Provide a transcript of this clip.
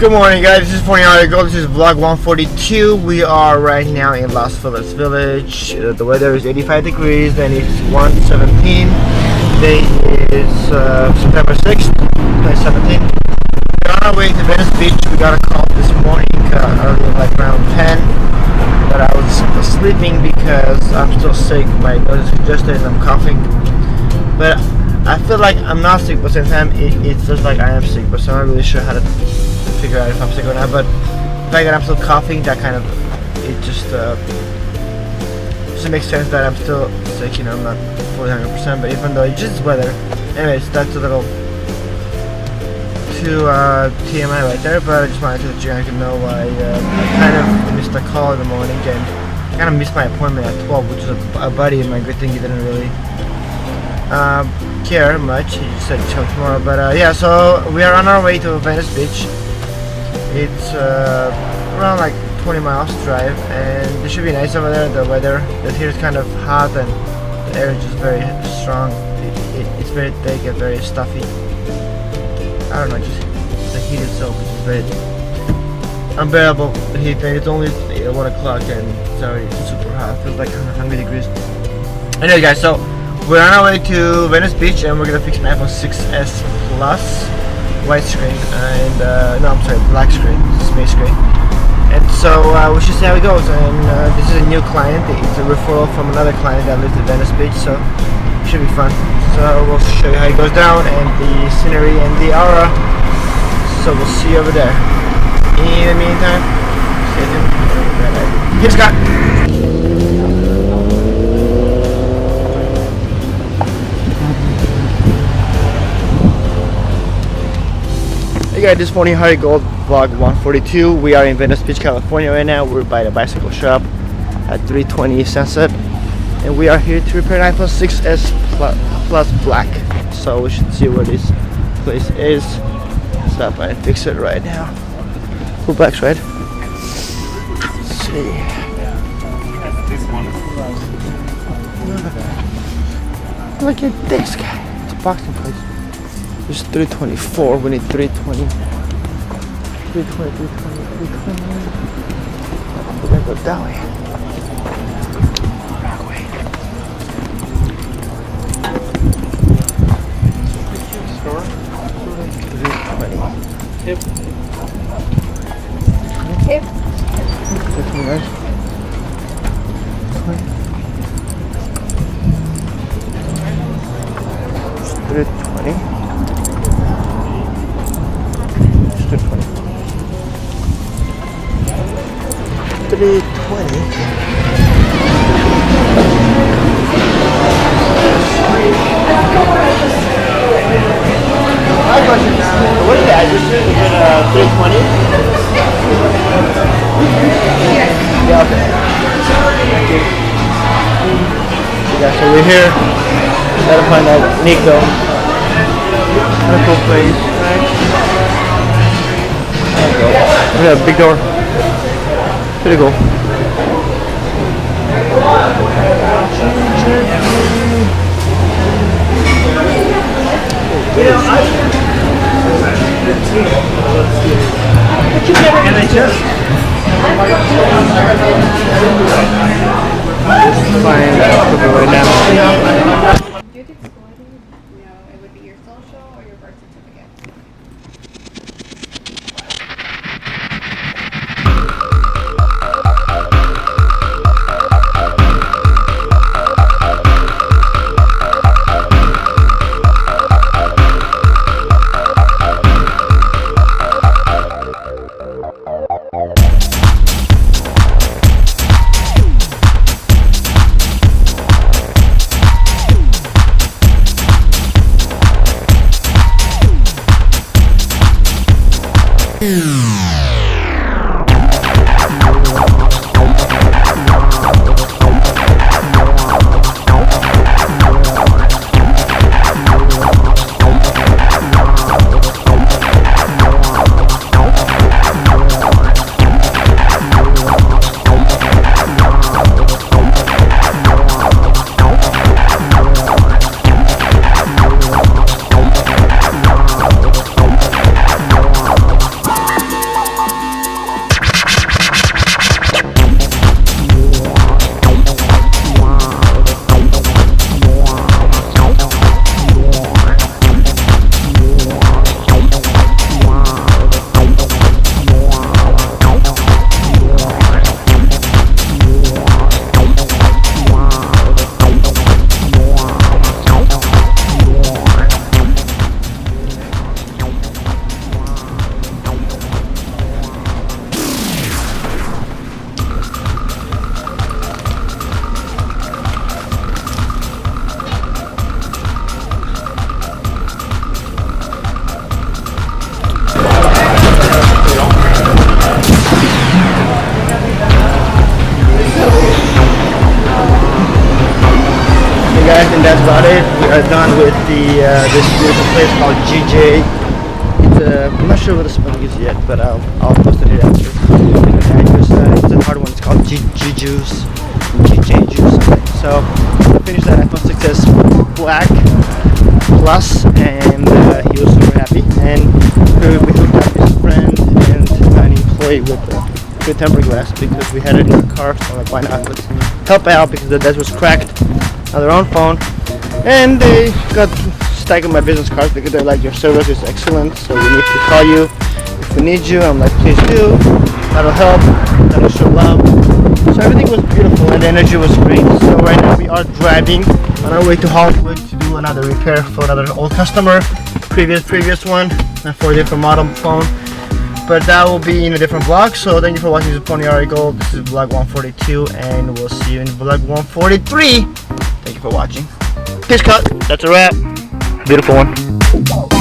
Good morning, guys. This is Phon-Er. This is vlog 142. We are right now in Las Vegas Village. The weather is 85 degrees and it's 1:17. Today is September 6th, 2017. We're on our way to Venice Beach. We got a call this morning early, like around 10. But I was sleeping because I'm still sick. My nose is congested and I'm coughing. But I feel like I'm not sick, but at the same time it feels like I am sick. But so I'm not really sure how to figure out if I'm sick or not. But the fact that I'm still coughing, that kind of it just makes sense that I'm still sick. You know, I'm not fully 100%. But even though it's just weather, anyways, that's a little too TMI right there. But I just wanted to let you guys know I kind of missed a call in the morning and kind of missed my appointment at 12, which is a buddy of mine. Good thing he didn't really care much. He just said come tomorrow. But yeah, so we are on our way to Venice Beach. It's around like 20 miles drive, and it should be nice over there. The weather here is kind of hot and the air is just very strong. It's very thick and very stuffy. I don't know, just the heat itself is just very unbearable. The heat, and it's only 1 o'clock and it's already super hot. It feels like 100 degrees. Anyway, guys, so we're on our way to Venice Beach and we're gonna fix my iPhone 6s Plus widescreen and no, I'm sorry, black screen, space screen. And so we should see how it goes. And this is a new client. It's a referral from another client that lives in Venice Beach, so it should be fun. So we'll show you how it goes down and the scenery and the aura. So we'll see you over there. In the meantime, stay tuned. Here's Scott. Hey guys, this is Phon-Er Gold vlog 142. We are in Venice Beach, California right now. We're by the bicycle shop at 320 Sunset, and we are here to repair an iPhone 6s Plus Black. So we should see where this place is. Stop by and fix it right now. Full black's right. Let's see. Look at this guy. It's a boxing place. There's 324, we need 320. 320. We're gonna go that way. Wrong way. Store? 320. Tip. Tip. 320, right? 320. 320. My question is, what is the address? Is it 320? Yeah, okay. Thank you. Yeah, so we're here. Gotta find out Nico. What a cool place, right? There we go. Yeah, big door. Pretty cool. Find right now. You could score these. No, it would be your social or your birth certificate. think that's about it. We are done with the this beautiful place called GJ. I'm not sure what the spelling is yet, but I'll post it here after. It's a hard one. It's called GJUSTA. So I finished that iPhone 6s Black Plus, and he was super happy. And we hooked up his friend and an employee with a good tempered glass because we had it in the car. So like, why not? Let's help out because the desk was cracked on their own phone, and they got stacking my business cards because they're like, your service is excellent, so we need to call you if we need you. I'm like, please do. That'll help. That'll show love. So everything was beautiful and the energy was great. So right now we are driving on our way to Hollywood to do another repair for another old customer, previous one, and for a different model phone. But that will be in a different vlog. So thank you for watching this Phon-Er Gold. This is vlog 142, and we'll see you in vlog 143. Thank you for watching. Peace cut. That's a wrap. Beautiful one.